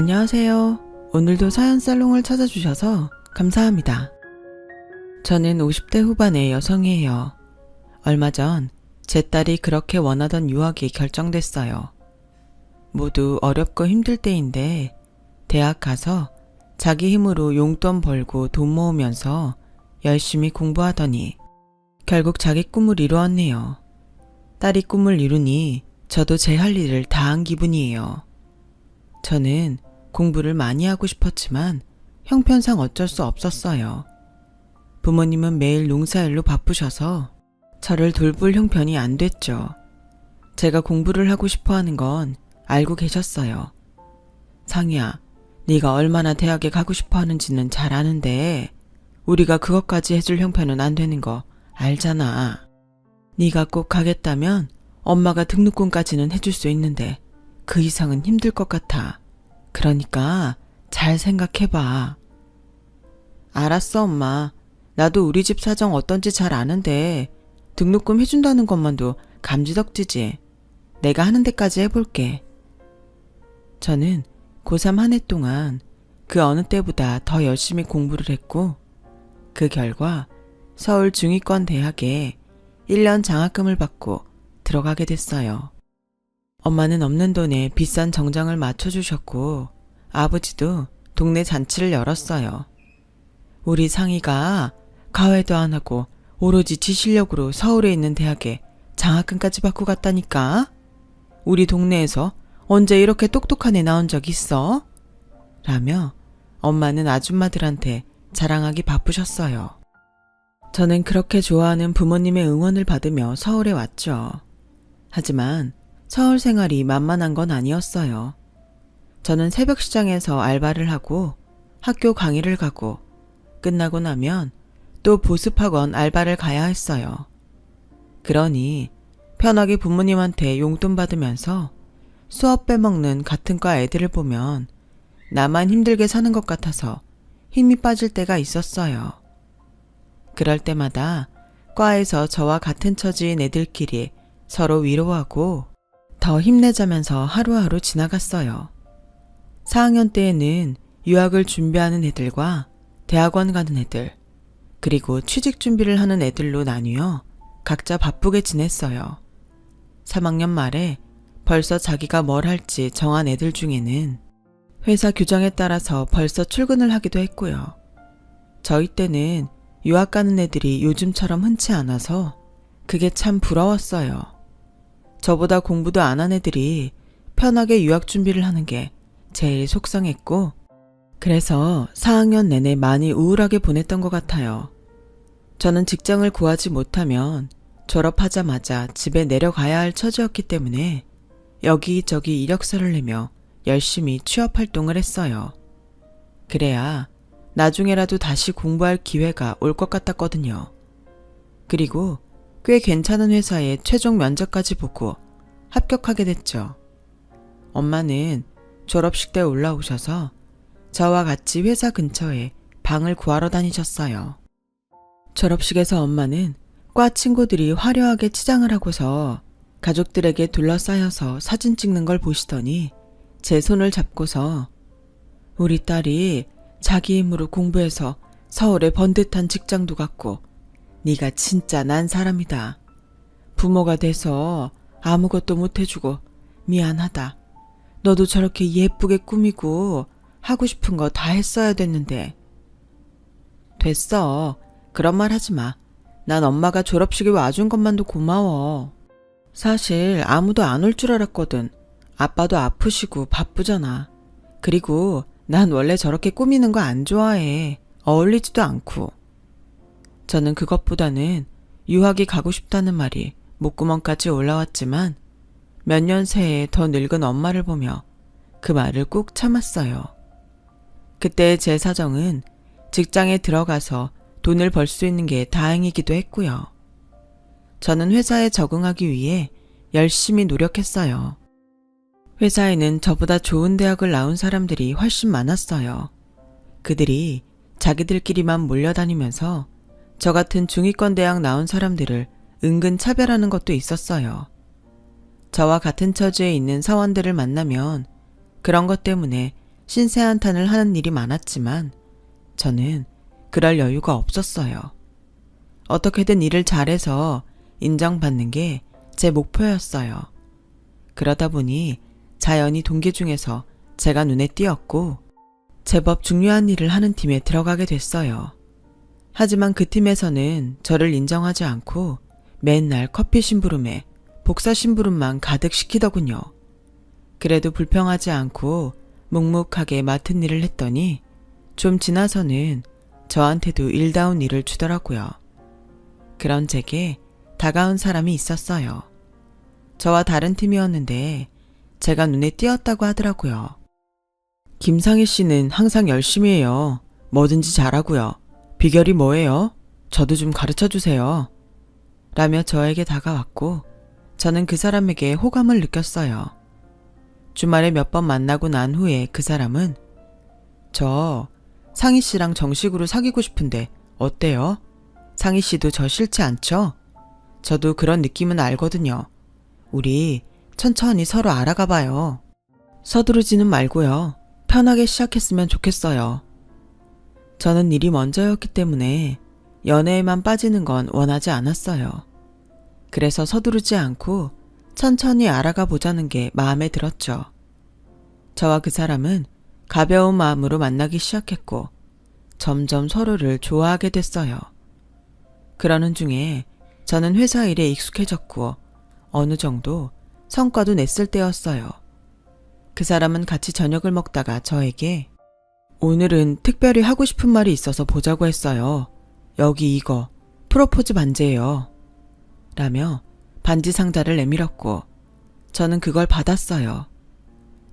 안녕하세요. 오늘도 사연 살롱을 찾아주셔서 감사합니다. 저는 50대 후반의 여성이에요. 얼마 전 제 딸이 그렇게 원하던 유학이 결정됐어요. 모두 어렵고 힘들 때인데 대학 가서 자기 힘으로 용돈 벌고 돈 모으면서 열심히 공부하더니 결국 자기 꿈을 이루었네요. 딸이 꿈을 이루니 저도 제 할 일을 다 한 기분이에요. 저는 공부를 많이 하고 싶었지만 형편상 어쩔 수 없었어요. 부모님은 매일 농사일로 바쁘셔서 저를 돌볼 형편이 안 됐죠. 제가 공부를 하고 싶어 하는 건 알고 계셨어요. 상희야, 네가 얼마나 대학에 가고 싶어 하는지는 잘 아는데 우리가 그것까지 해줄 형편은 안 되는 거 알잖아. 네가 꼭 가겠다면 엄마가 등록금까지는 해줄 수 있는데 그 이상은 힘들 것 같아. 그러니까 잘 생각해봐. 알았어, 엄마. 나도 우리 집 사정 어떤지 잘 아는데 등록금 해준다는 것만도 감지덕지지. 내가 하는 데까지 해볼게. 저는 고3 한 해 동안 그 어느 때보다 더 열심히 공부를 했고 그 결과 서울 중위권 대학에 1년 장학금을 받고 들어가게 됐어요. 엄마는 없는 돈에 비싼 정장을 맞춰주셨고 아버지도 동네 잔치를 열었어요. 우리 상희가 가회도 안 하고 오로지 지 실력으로 서울에 있는 대학에 장학금까지 받고 갔다니까? 우리 동네에서 언제 이렇게 똑똑한 애 나온 적 있어? 라며 엄마는 아줌마들한테 자랑하기 바쁘셨어요. 저는 그렇게 좋아하는 부모님의 응원을 받으며 서울에 왔죠. 하지만 서울 생활이 만만한 건 아니었어요. 저는 새벽 시장에서 알바를 하고 학교 강의를 가고 끝나고 나면 또 보습학원 알바를 가야 했어요. 그러니 편하게 부모님한테 용돈 받으면서 수업 빼먹는 같은 과 애들을 보면 나만 힘들게 사는 것 같아서 힘이 빠질 때가 있었어요. 그럴 때마다 과에서 저와 같은 처지인 애들끼리 서로 위로하고 더 힘내자면서 하루하루 지나갔어요. 4학년 때에는 유학을 준비하는 애들과 대학원 가는 애들, 그리고 취직 준비를 하는 애들로 나뉘어 각자 바쁘게 지냈어요. 3학년 말에 벌써 자기가 뭘 할지 정한 애들 중에는 회사 규정에 따라서 벌써 출근을 하기도 했고요. 저희 때는 유학 가는 애들이 요즘처럼 흔치 않아서 그게 참 부러웠어요. 저보다 공부도 안 한 애들이 편하게 유학 준비를 하는 게 제일 속상했고 그래서 4학년 내내 많이 우울하게 보냈던 것 같아요. 저는 직장을 구하지 못하면 졸업하자마자 집에 내려가야 할 처지였기 때문에 여기저기 이력서를 내며 열심히 취업 활동을 했어요. 그래야 나중에라도 다시 공부할 기회가 올 것 같았거든요. 그리고 꽤 괜찮은 회사에 최종 면접까지 보고 합격하게 됐죠. 엄마는 졸업식 때 올라오셔서 저와 같이 회사 근처에 방을 구하러 다니셨어요. 졸업식에서 엄마는 과 친구들이 화려하게 치장을 하고서 가족들에게 둘러싸여서 사진 찍는 걸 보시더니 제 손을 잡고서 우리 딸이 자기 힘으로 공부해서 서울에 번듯한 직장도 갖고 네가 진짜 난 사람이다. 부모가 돼서 아무것도 못해주고 미안하다. 너도 저렇게 예쁘게 꾸미고 하고 싶은 거 다 했어야 됐는데. 됐어. 그런 말 하지 마. 난 엄마가 졸업식에 와준 것만도 고마워. 사실 아무도 안 올 줄 알았거든. 아빠도 아프시고 바쁘잖아. 그리고 난 원래 저렇게 꾸미는 거 안 좋아해. 어울리지도 않고. 저는 그것보다는 유학이 가고 싶다는 말이 목구멍까지 올라왔지만 몇 년 새에 더 늙은 엄마를 보며 그 말을 꾹 참았어요. 그때 제 사정은 직장에 들어가서 돈을 벌 수 있는 게 다행이기도 했고요. 저는 회사에 적응하기 위해 열심히 노력했어요. 회사에는 저보다 좋은 대학을 나온 사람들이 훨씬 많았어요. 그들이 자기들끼리만 몰려다니면서 저 같은 중위권 대학 나온 사람들을 은근 차별하는 것도 있었어요. 저와 같은 처지에 있는 사원들을 만나면 그런 것 때문에 신세한탄을 하는 일이 많았지만 저는 그럴 여유가 없었어요. 어떻게든 일을 잘해서 인정받는 게 제 목표였어요. 그러다 보니 자연히 동기 중에서 제가 눈에 띄었고 제법 중요한 일을 하는 팀에 들어가게 됐어요. 하지만 그 팀에서는 저를 인정하지 않고 맨날 커피 심부름에 복사 심부름만 가득 시키더군요. 그래도 불평하지 않고 묵묵하게 맡은 일을 했더니 좀 지나서는 저한테도 일다운 일을 주더라고요. 그런 제게 다가온 사람이 있었어요. 저와 다른 팀이었는데 제가 눈에 띄었다고 하더라고요. 김상희 씨는 항상 열심히 해요. 뭐든지 잘하고요. 비결이 뭐예요? 저도 좀 가르쳐 주세요. 라며 저에게 다가왔고 저는 그 사람에게 호감을 느꼈어요. 주말에 몇 번 만나고 난 후에 그 사람은 저 상희 씨랑 정식으로 사귀고 싶은데 어때요? 상희 씨도 저 싫지 않죠? 저도 그런 느낌은 알거든요. 우리 천천히 서로 알아가 봐요. 서두르지는 말고요. 편하게 시작했으면 좋겠어요. 저는 일이 먼저였기 때문에 연애에만 빠지는 건 원하지 않았어요. 그래서 서두르지 않고 천천히 알아가 보자는 게 마음에 들었죠. 저와 그 사람은 가벼운 마음으로 만나기 시작했고 점점 서로를 좋아하게 됐어요. 그러는 중에 저는 회사 일에 익숙해졌고 어느 정도 성과도 냈을 때였어요. 그 사람은 같이 저녁을 먹다가 저에게 오늘은 특별히 하고 싶은 말이 있어서 보자고 했어요. 여기 이거 프로포즈 반지예요. 라며 반지 상자를 내밀었고 저는 그걸 받았어요.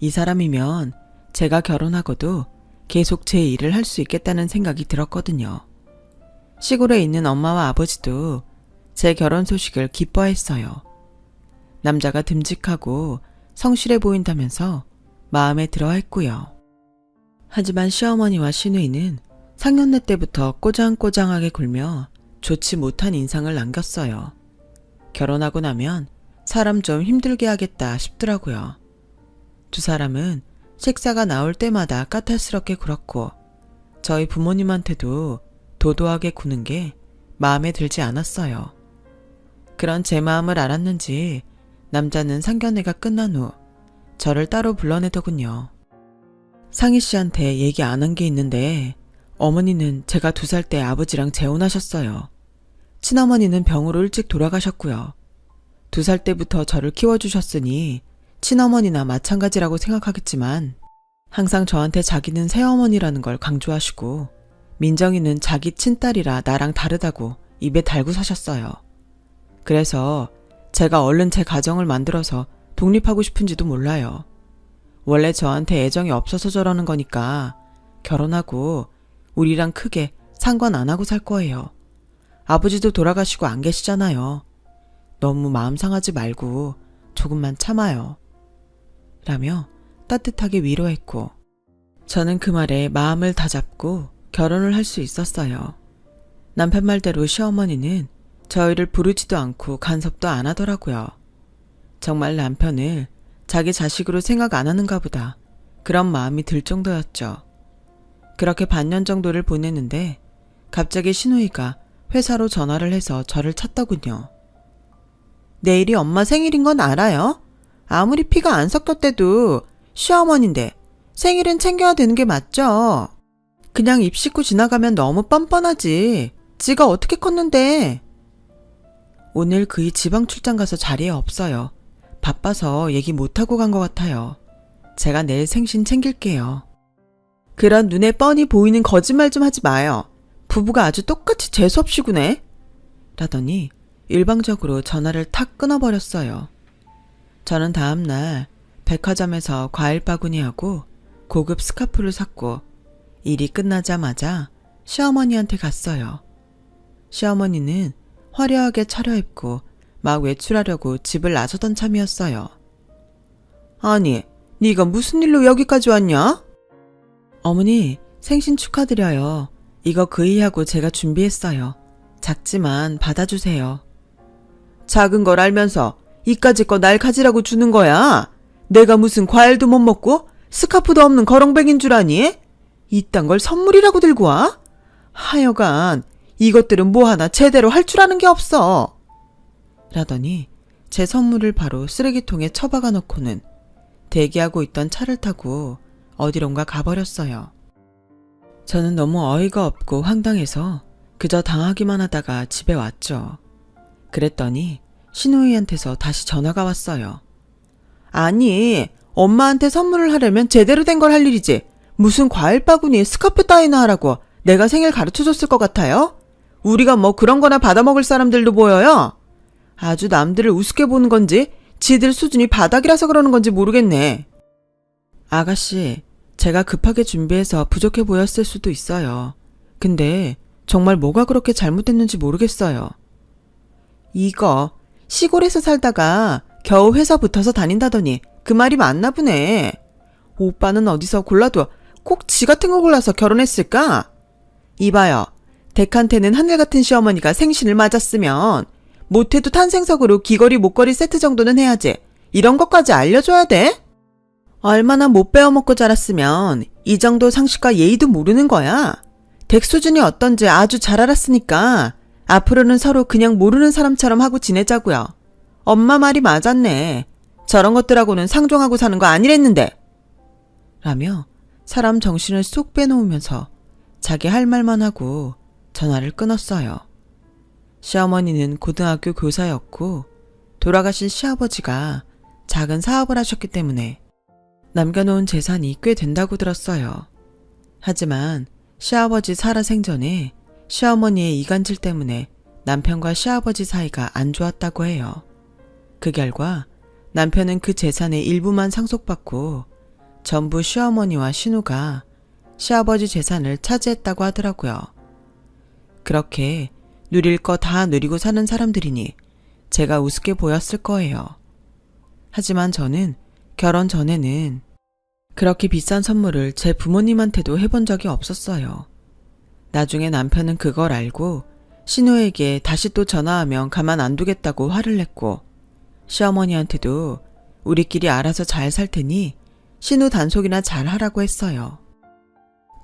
이 사람이면 제가 결혼하고도 계속 제 일을 할 수 있겠다는 생각이 들었거든요. 시골에 있는 엄마와 아버지도 제 결혼 소식을 기뻐했어요. 남자가 듬직하고 성실해 보인다면서 마음에 들어 했고요. 하지만 시어머니와 시누이는 상견례 때부터 꼬장꼬장하게 굴며 좋지 못한 인상을 남겼어요. 결혼하고 나면 사람 좀 힘들게 하겠다 싶더라고요. 두 사람은 식사가 나올 때마다 까탈스럽게 굴었고 저희 부모님한테도 도도하게 구는 게 마음에 들지 않았어요. 그런 제 마음을 알았는지 남자는 상견례가 끝난 후 저를 따로 불러내더군요. 상희 씨한테 얘기 안 한 게 있는데 어머니는 제가 2살 때 아버지랑 재혼하셨어요. 친어머니는 병으로 일찍 돌아가셨고요. 2살 때부터 저를 키워주셨으니 친어머니나 마찬가지라고 생각하겠지만 항상 저한테 자기는 새어머니라는 걸 강조하시고 민정이는 자기 친딸이라 나랑 다르다고 입에 달고 사셨어요. 그래서 제가 얼른 제 가정을 만들어서 독립하고 싶은지도 몰라요. 원래 저한테 애정이 없어서 저러는 거니까 결혼하고 우리랑 크게 상관 안 하고 살 거예요. 아버지도 돌아가시고 안 계시잖아요. 너무 마음 상하지 말고 조금만 참아요. 라며 따뜻하게 위로했고 저는 그 말에 마음을 다잡고 결혼을 할 수 있었어요. 남편 말대로 시어머니는 저희를 부르지도 않고 간섭도 안 하더라고요. 정말 남편을 자기 자식으로 생각 안 하는가 보다 그런 마음이 들 정도였죠. 그렇게 반년 정도를 보냈는데 갑자기 시누이가 회사로 전화를 해서 저를 찾더군요. 내일이 엄마 생일인 건 알아요? 아무리 피가 안 섞였대도 시어머니인데 생일은 챙겨야 되는 게 맞죠? 그냥 입 씻고 지나가면 너무 뻔뻔하지. 지가 어떻게 컸는데. 오늘 그이 지방 출장 가서 자리에 없어요. 바빠서 얘기 못하고 간 것 같아요. 제가 내일 생신 챙길게요. 그런 눈에 뻔히 보이는 거짓말 좀 하지 마요. 부부가 아주 똑같이 재수없이 구네. 라더니 일방적으로 전화를 탁 끊어버렸어요. 저는 다음날 백화점에서 과일 바구니하고 고급 스카프를 샀고 일이 끝나자마자 시어머니한테 갔어요. 시어머니는 화려하게 차려입고 막 외출하려고 집을 나서던 참이었어요. 아니, 네가 무슨 일로 여기까지 왔냐? 어머니, 생신 축하드려요. 이거 그이하고 제가 준비했어요. 작지만 받아주세요. 작은 걸 알면서 이까짓 거 날 가지라고 주는 거야? 내가 무슨 과일도 못 먹고 스카프도 없는 거렁뱅인 줄 아니? 이딴 걸 선물이라고 들고 와? 하여간 이것들은 뭐 하나 제대로 할 줄 아는 게 없어. 라더니 제 선물을 바로 쓰레기통에 처박아 놓고는 대기하고 있던 차를 타고 어디론가 가버렸어요. 저는 너무 어이가 없고 황당해서 그저 당하기만 하다가 집에 왔죠. 그랬더니 신우이한테서 다시 전화가 왔어요. 아니, 엄마한테 선물을 하려면 제대로 된 걸 할 일이지. 무슨 과일 바구니에 스카프 따위나 하라고 내가 생일 가르쳐줬을 것 같아요? 우리가 뭐 그런 거나 받아먹을 사람들도 보여요? 아주 남들을 우습게 보는 건지 지들 수준이 바닥이라서 그러는 건지 모르겠네. 아가씨, 제가 급하게 준비해서 부족해 보였을 수도 있어요. 근데 정말 뭐가 그렇게 잘못됐는지 모르겠어요. 이거 시골에서 살다가 겨우 회사 붙어서 다닌다더니 그 말이 맞나 보네. 오빠는 어디서 골라도 꼭 지 같은 거 골라서 결혼했을까? 이봐요. 댁한테는 하늘 같은 시어머니가 생신을 맞았으면 못해도 탄생석으로 귀걸이 목걸이 세트 정도는 해야지. 이런 것까지 알려줘야 돼? 얼마나 못 배워먹고 자랐으면 이 정도 상식과 예의도 모르는 거야. 댁 수준이 어떤지 아주 잘 알았으니까 앞으로는 서로 그냥 모르는 사람처럼 하고 지내자고요. 엄마 말이 맞았네. 저런 것들하고는 상종하고 사는 거 아니랬는데. 라며 사람 정신을 쏙 빼놓으면서 자기 할 말만 하고 전화를 끊었어요. 시어머니는 고등학교 교사였고 돌아가신 시아버지가 작은 사업을 하셨기 때문에 남겨놓은 재산이 꽤 된다고 들었어요. 하지만 시아버지 살아생전에 시어머니의 이간질 때문에 남편과 시아버지 사이가 안 좋았다고 해요. 그 결과 남편은 그 재산의 일부만 상속받고 전부 시어머니와 신우가 시아버지 재산을 차지했다고 하더라고요. 그렇게 누릴 거 다 누리고 사는 사람들이니 제가 우습게 보였을 거예요. 하지만 저는 결혼 전에는 그렇게 비싼 선물을 제 부모님한테도 해본 적이 없었어요. 나중에 남편은 그걸 알고 신우에게 다시 또 전화하면 가만 안 두겠다고 화를 냈고 시어머니한테도 우리끼리 알아서 잘 살 테니 신우 단속이나 잘 하라고 했어요.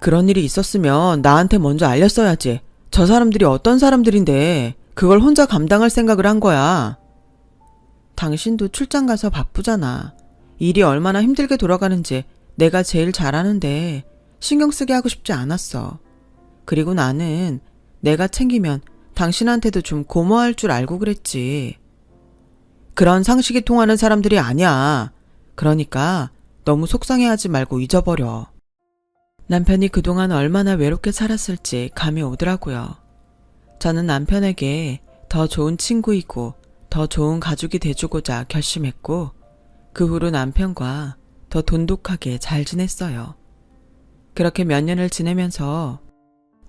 그런 일이 있었으면 나한테 먼저 알렸어야지. 저 사람들이 어떤 사람들인데 그걸 혼자 감당할 생각을 한 거야. 당신도 출장 가서 바쁘잖아. 일이 얼마나 힘들게 돌아가는지 내가 제일 잘 아는데 신경 쓰게 하고 싶지 않았어. 그리고 나는 내가 챙기면 당신한테도 좀 고마워할 줄 알고 그랬지. 그런 상식이 통하는 사람들이 아니야. 그러니까 너무 속상해하지 말고 잊어버려. 남편이 그동안 얼마나 외롭게 살았을지 감이 오더라고요. 저는 남편에게 더 좋은 친구이고 더 좋은 가족이 돼주고자 결심했고 그 후로 남편과 더 돈독하게 잘 지냈어요. 그렇게 몇 년을 지내면서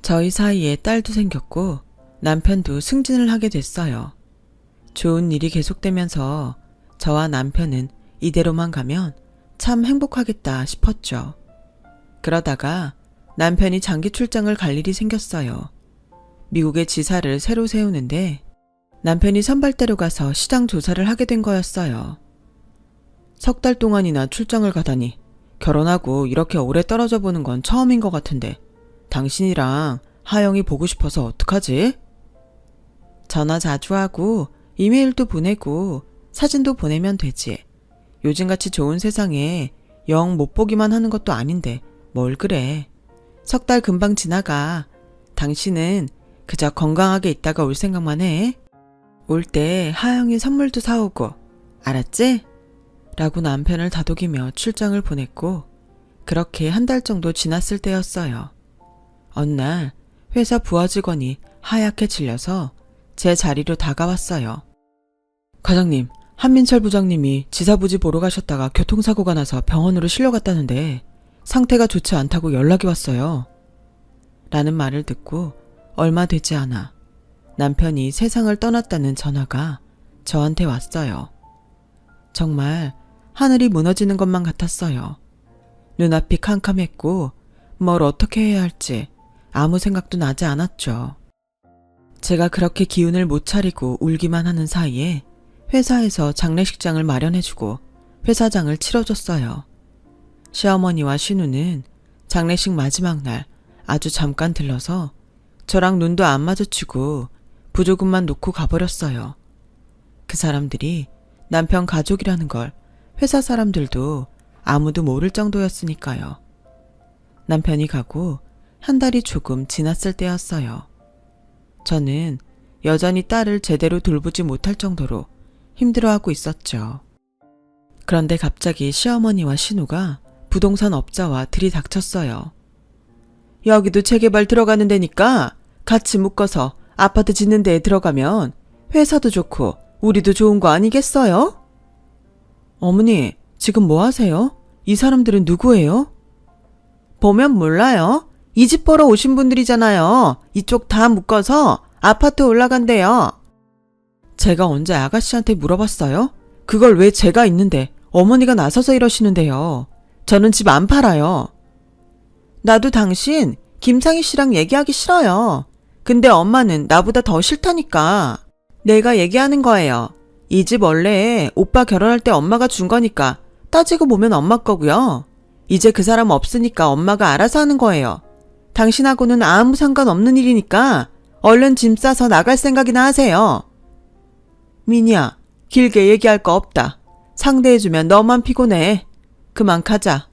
저희 사이에 딸도 생겼고 남편도 승진을 하게 됐어요. 좋은 일이 계속되면서 저와 남편은 이대로만 가면 참 행복하겠다 싶었죠. 그러다가 남편이 장기 출장을 갈 일이 생겼어요. 미국의 지사를 새로 세우는데 남편이 선발대로 가서 시장 조사를 하게 된 거였어요. 석 달 동안이나 출장을 가다니 결혼하고 이렇게 오래 떨어져 보는 건 처음인 것 같은데 당신이랑 하영이 보고 싶어서 어떡하지? 전화 자주 하고 이메일도 보내고 사진도 보내면 되지. 요즘같이 좋은 세상에 영 못 보기만 하는 것도 아닌데 뭘 그래. 석 달 금방 지나가. 당신은 그저 건강하게 있다가 올 생각만 해. 올 때 하영이 선물도 사오고. 알았지? 라고 남편을 다독이며 출장을 보냈고 그렇게 한 달 정도 지났을 때였어요. 어느 날 회사 부하 직원이 하얗게 질려서 제 자리로 다가왔어요. 과장님, 한민철 부장님이 지사부지 보러 가셨다가 교통사고가 나서 병원으로 실려갔다는데 상태가 좋지 않다고 연락이 왔어요. 라는 말을 듣고 얼마 되지 않아 남편이 세상을 떠났다는 전화가 저한테 왔어요. 정말 하늘이 무너지는 것만 같았어요. 눈앞이 캄캄했고 뭘 어떻게 해야 할지 아무 생각도 나지 않았죠. 제가 그렇게 기운을 못 차리고 울기만 하는 사이에 회사에서 장례식장을 마련해주고 회사장을 치러줬어요. 시어머니와 신우는 장례식 마지막 날 아주 잠깐 들러서 저랑 눈도 안 마주치고 부조금만 놓고 가버렸어요. 그 사람들이 남편 가족이라는 걸 회사 사람들도 아무도 모를 정도였으니까요. 남편이 가고 한 달이 조금 지났을 때였어요. 저는 여전히 딸을 제대로 돌보지 못할 정도로 힘들어하고 있었죠. 그런데 갑자기 시어머니와 신우가 부동산 업자와 들이닥쳤어요. 여기도 재개발 들어가는 데니까 같이 묶어서 아파트 짓는 데에 들어가면 회사도 좋고 우리도 좋은 거 아니겠어요? 어머니, 지금 뭐 하세요? 이 사람들은 누구예요? 보면 몰라요. 이 집 보러 오신 분들이잖아요. 이쪽 다 묶어서 아파트 올라간대요. 제가 언제 아가씨한테 물어봤어요? 그걸 왜 제가 있는데 어머니가 나서서 이러시는데요. 저는 집 안 팔아요. 나도 당신 김상희 씨랑 얘기하기 싫어요. 근데 엄마는 나보다 더 싫다니까. 내가 얘기하는 거예요. 이 집 원래 오빠 결혼할 때 엄마가 준 거니까 따지고 보면 엄마 거고요. 이제 그 사람 없으니까 엄마가 알아서 하는 거예요. 당신하고는 아무 상관없는 일이니까 얼른 짐 싸서 나갈 생각이나 하세요. 미니야, 길게 얘기할 거 없다. 상대해주면 너만 피곤해. 그만 가자.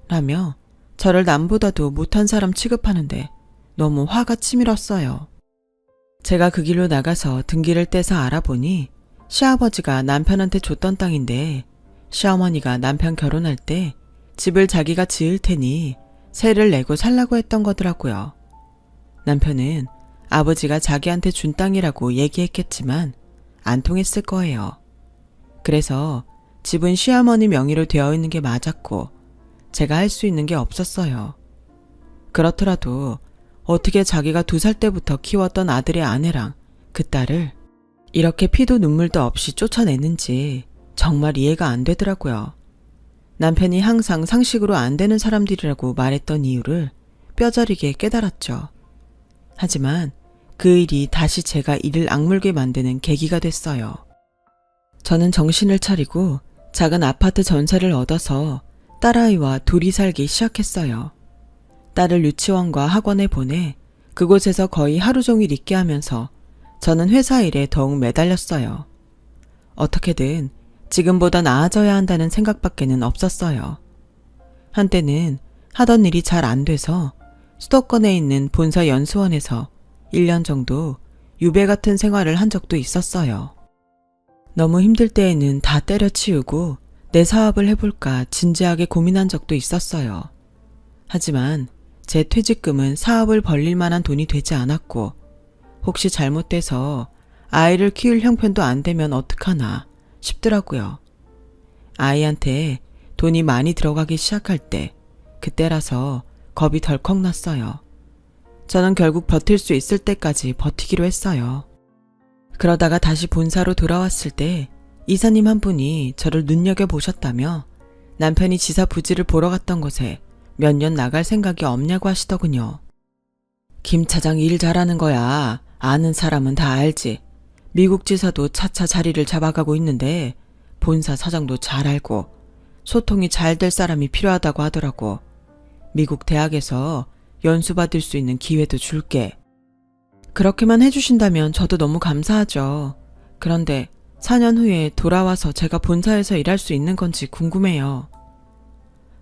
라며 저를 남보다도 못한 사람 취급하는데 너무 화가 치밀었어요. 제가 그 길로 나가서 등기를 떼서 알아보니 시아버지가 남편한테 줬던 땅인데 시어머니가 남편 결혼할 때 집을 자기가 지을 테니 세를 내고 살라고 했던 거더라고요. 남편은 아버지가 자기한테 준 땅이라고 얘기했겠지만 안 통했을 거예요. 그래서 집은 시어머니 명의로 되어 있는 게 맞았고 제가 할 수 있는 게 없었어요. 그렇더라도 어떻게 자기가 2살 때부터 키웠던 아들의 아내랑 그 딸을 이렇게 피도 눈물도 없이 쫓아내는지 정말 이해가 안 되더라고요. 남편이 항상 상식으로 안 되는 사람들이라고 말했던 이유를 뼈저리게 깨달았죠. 하지만 그 일이 다시 제가 이를 악물게 만드는 계기가 됐어요. 저는 정신을 차리고 작은 아파트 전세를 얻어서 딸아이와 둘이 살기 시작했어요. 딸을 유치원과 학원에 보내 그곳에서 거의 하루 종일 있게 하면서 저는 회사 일에 더욱 매달렸어요. 어떻게든 지금보다 나아져야 한다는 생각밖에는 없었어요. 한때는 하던 일이 잘 안 돼서 수도권에 있는 본사 연수원에서 1년 정도 유배 같은 생활을 한 적도 있었어요. 너무 힘들 때에는 다 때려치우고 내 사업을 해볼까 진지하게 고민한 적도 있었어요. 하지만 제 퇴직금은 사업을 벌릴 만한 돈이 되지 않았고 혹시 잘못돼서 아이를 키울 형편도 안 되면 어떡하나 싶더라고요. 아이한테 돈이 많이 들어가기 시작할 때 그때라서 겁이 덜컥 났어요. 저는 결국 버틸 수 있을 때까지 버티기로 했어요. 그러다가 다시 본사로 돌아왔을 때 이사님 한 분이 저를 눈여겨보셨다며 남편이 지사 부지를 보러 갔던 곳에 몇 년 나갈 생각이 없냐고 하시더군요. 김 차장 일 잘하는 거야. 아는 사람은 다 알지. 미국 지사도 차차 자리를 잡아가고 있는데 본사 사장도 잘 알고 소통이 잘 될 사람이 필요하다고 하더라고. 미국 대학에서 연수 받을 수 있는 기회도 줄게. 그렇게만 해주신다면 저도 너무 감사하죠. 그런데 4년 후에 돌아와서 제가 본사에서 일할 수 있는 건지 궁금해요.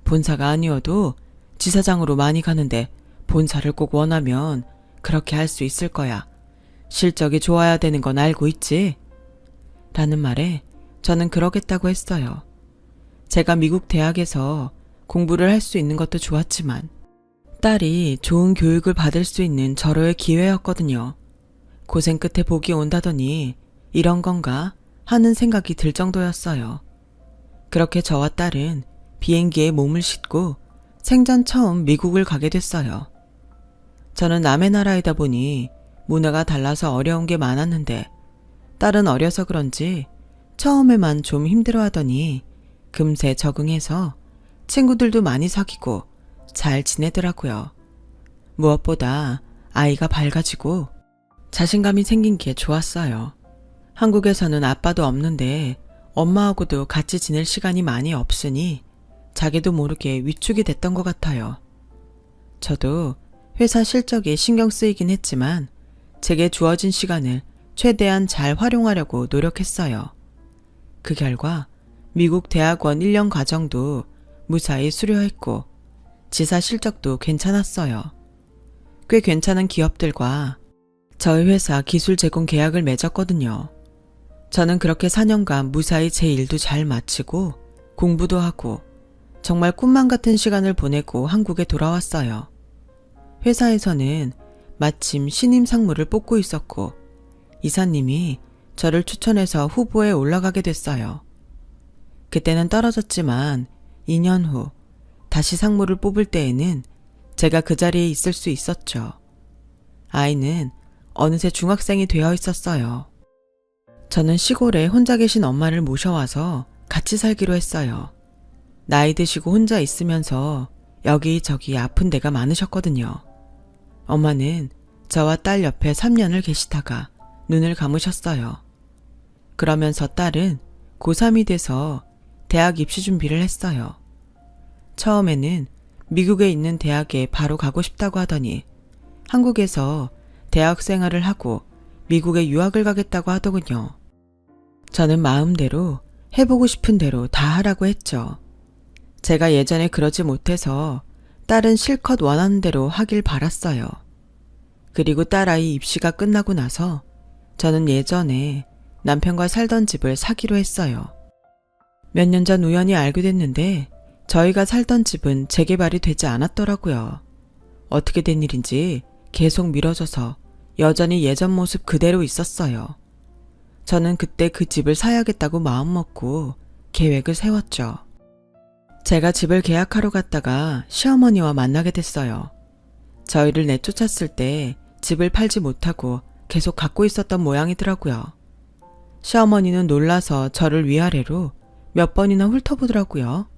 본사가 아니어도 지사장으로 많이 가는데 본사를 꼭 원하면 그렇게 할 수 있을 거야. 실적이 좋아야 되는 건 알고 있지? 라는 말에 저는 그러겠다고 했어요. 제가 미국 대학에서 공부를 할 수 있는 것도 좋았지만 딸이 좋은 교육을 받을 수 있는 절호의 기회였거든요. 고생 끝에 복이 온다더니 이런 건가 하는 생각이 들 정도였어요. 그렇게 저와 딸은 비행기에 몸을 싣고 생전 처음 미국을 가게 됐어요. 저는 남의 나라이다 보니 문화가 달라서 어려운 게 많았는데 딸은 어려서 그런지 처음에만 좀 힘들어하더니 금세 적응해서 친구들도 많이 사귀고 잘 지내더라고요. 무엇보다 아이가 밝아지고 자신감이 생긴 게 좋았어요. 한국에서는 아빠도 없는데 엄마하고도 같이 지낼 시간이 많이 없으니 자기도 모르게 위축이 됐던 것 같아요. 저도 회사 실적이 신경 쓰이긴 했지만 제게 주어진 시간을 최대한 잘 활용하려고 노력했어요. 그 결과 미국 대학원 1년 과정도 무사히 수료했고 지사 실적도 괜찮았어요. 꽤 괜찮은 기업들과 저희 회사 기술 제공 계약을 맺었거든요. 저는 그렇게 4년간 무사히 제 일도 잘 마치고 공부도 하고 정말 꿈만 같은 시간을 보내고 한국에 돌아왔어요. 회사에서는 마침 신임 상무를 뽑고 있었고 이사님이 저를 추천해서 후보에 올라가게 됐어요. 그때는 떨어졌지만 2년 후 다시 상무를 뽑을 때에는 제가 그 자리에 있을 수 있었죠. 아이는 어느새 중학생이 되어 있었어요. 저는 시골에 혼자 계신 엄마를 모셔와서 같이 살기로 했어요. 나이 드시고 혼자 있으면서 여기저기 아픈 데가 많으셨거든요. 엄마는 저와 딸 옆에 3년을 계시다가 눈을 감으셨어요. 그러면서 딸은 고3이 돼서 대학 입시 준비를 했어요. 처음에는 미국에 있는 대학에 바로 가고 싶다고 하더니 한국에서 대학 생활을 하고 미국에 유학을 가겠다고 하더군요. 저는 마음대로 해보고 싶은 대로 다 하라고 했죠. 제가 예전에 그러지 못해서 딸은 실컷 원하는 대로 하길 바랐어요. 그리고 딸아이 입시가 끝나고 나서 저는 예전에 남편과 살던 집을 사기로 했어요. 몇 년 전 우연히 알게 됐는데 저희가 살던 집은 재개발이 되지 않았더라고요. 어떻게 된 일인지 계속 미뤄져서 여전히 예전 모습 그대로 있었어요. 저는 그때 그 집을 사야겠다고 마음먹고 계획을 세웠죠. 제가 집을 계약하러 갔다가 시어머니와 만나게 됐어요. 저희를 내쫓았을 때 집을 팔지 못하고 계속 갖고 있었던 모양이더라고요. 시어머니는 놀라서 저를 위아래로 몇 번이나 훑어보더라고요.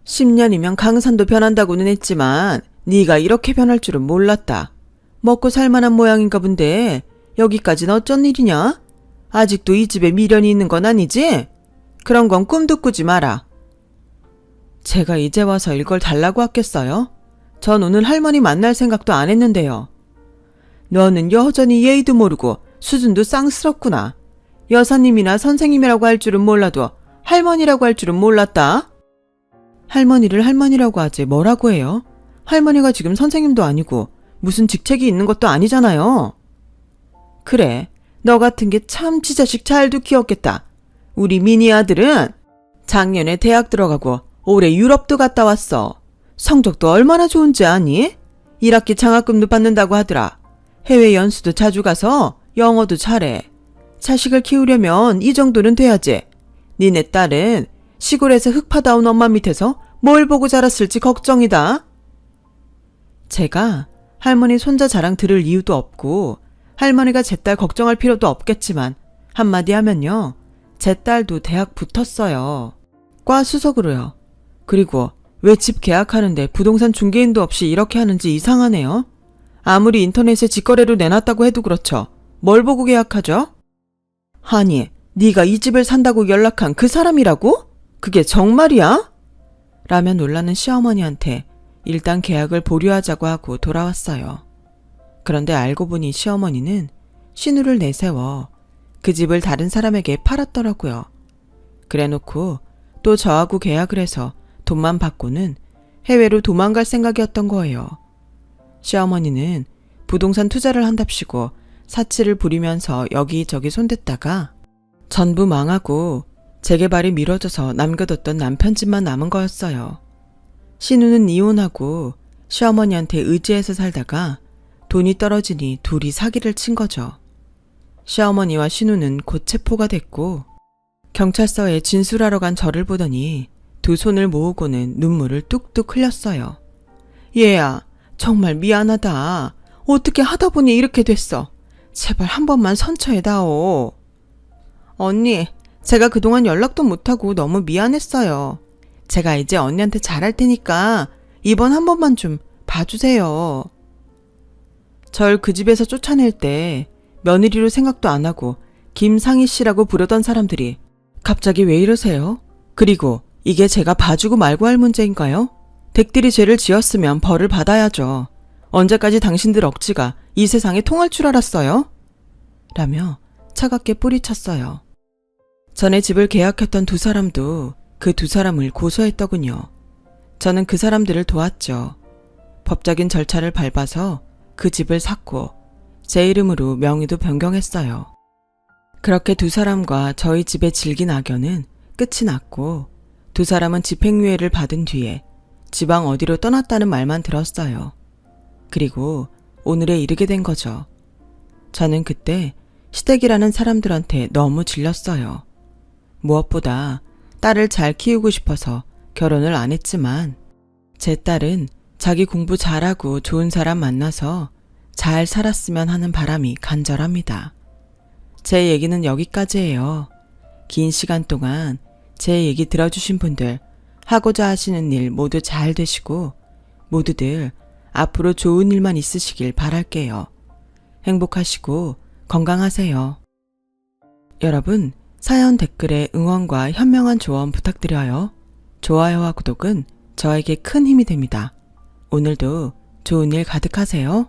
10년이면 강산도 변한다고는 했지만 네가 이렇게 변할 줄은 몰랐다. 먹고 살만한 모양인가 본데 여기까지는 어쩐 일이냐? 아직도 이 집에 미련이 있는 건 아니지? 그런 건 꿈도 꾸지 마라. 제가 이제 와서 이걸 달라고 했겠어요? 전 오늘 할머니 만날 생각도 안 했는데요. 너는 여전히 예의도 모르고 수준도 쌍스럽구나. 여사님이나 선생님이라고 할 줄은 몰라도 할머니라고 할 줄은 몰랐다. 할머니를 할머니라고 하지 뭐라고 해요? 할머니가 지금 선생님도 아니고 무슨 직책이 있는 것도 아니잖아요. 그래, 너 같은 게 참 지자식 잘도 키웠겠다. 우리 미니 아들은 작년에 대학 들어가고 올해 유럽도 갔다 왔어. 성적도 얼마나 좋은지 아니? 1학기 장학금도 받는다고 하더라. 해외 연수도 자주 가서 영어도 잘해. 자식을 키우려면 이 정도는 돼야지. 니네 딸은 시골에서 흙파다 온 엄마 밑에서 뭘 보고 자랐을지 걱정이다. 제가 할머니 손자 자랑 들을 이유도 없고 할머니가 제 딸 걱정할 필요도 없겠지만 한마디 하면요. 제 딸도 대학 붙었어요. 과 수석으로요. 그리고 왜 집 계약하는데 부동산 중개인도 없이 이렇게 하는지 이상하네요. 아무리 인터넷에 직거래로 내놨다고 해도 그렇죠. 뭘 보고 계약하죠? 아니, 네가 이 집을 산다고 연락한 그 사람이라고? 그게 정말이야? 라며 놀라는 시어머니한테 일단 계약을 보류하자고 하고 돌아왔어요. 그런데 알고 보니 시어머니는 신우를 내세워 그 집을 다른 사람에게 팔았더라고요. 그래놓고 또 저하고 계약을 해서 돈만 받고는 해외로 도망갈 생각이었던 거예요. 시어머니는 부동산 투자를 한답시고 사치를 부리면서 여기저기 손댔다가 전부 망하고 재개발이 미뤄져서 남겨뒀던 남편 집만 남은 거였어요. 신우는 이혼하고 시어머니한테 의지해서 살다가 돈이 떨어지니 둘이 사기를 친 거죠. 시어머니와 신우는 곧 체포가 됐고 경찰서에 진술하러 간 저를 보더니 두 손을 모으고는 눈물을 뚝뚝 흘렸어요. 얘야, 정말 미안하다. 어떻게 하다 보니 이렇게 됐어. 제발 한 번만 선처해다오. 언니, 제가 그동안 연락도 못하고 너무 미안했어요. 제가 이제 언니한테 잘할 테니까 이번 한 번만 좀 봐주세요. 절 그 집에서 쫓아낼 때 며느리로 생각도 안 하고 김상희 씨라고 부르던 사람들이 갑자기 왜 이러세요? 그리고 이게 제가 봐주고 말고 할 문제인가요? 댁들이 죄를 지었으면 벌을 받아야죠. 언제까지 당신들 억지가 이 세상에 통할 줄 알았어요? 라며 차갑게 뿌리쳤어요. 전에 집을 계약했던 두 사람도 그 두 사람을 고소했더군요. 저는 그 사람들을 도왔죠. 법적인 절차를 밟아서 그 집을 샀고 제 이름으로 명의도 변경했어요. 그렇게 두 사람과 저희 집의 질긴 악연은 끝이 났고 두 사람은 집행유예를 받은 뒤에 지방 어디로 떠났다는 말만 들었어요. 그리고 오늘에 이르게 된 거죠. 저는 그때 시댁이라는 사람들한테 너무 질렸어요. 무엇보다 딸을 잘 키우고 싶어서 결혼을 안 했지만 제 딸은 자기 공부 잘하고 좋은 사람 만나서 잘 살았으면 하는 바람이 간절합니다. 제 얘기는 여기까지예요. 긴 시간 동안 제 얘기 들어주신 분들 하고자 하시는 일 모두 잘 되시고 모두들 앞으로 좋은 일만 있으시길 바랄게요. 행복하시고 건강하세요. 여러분, 사연 댓글에 응원과 현명한 조언 부탁드려요. 좋아요와 구독은 저에게 큰 힘이 됩니다. 오늘도 좋은 일 가득하세요.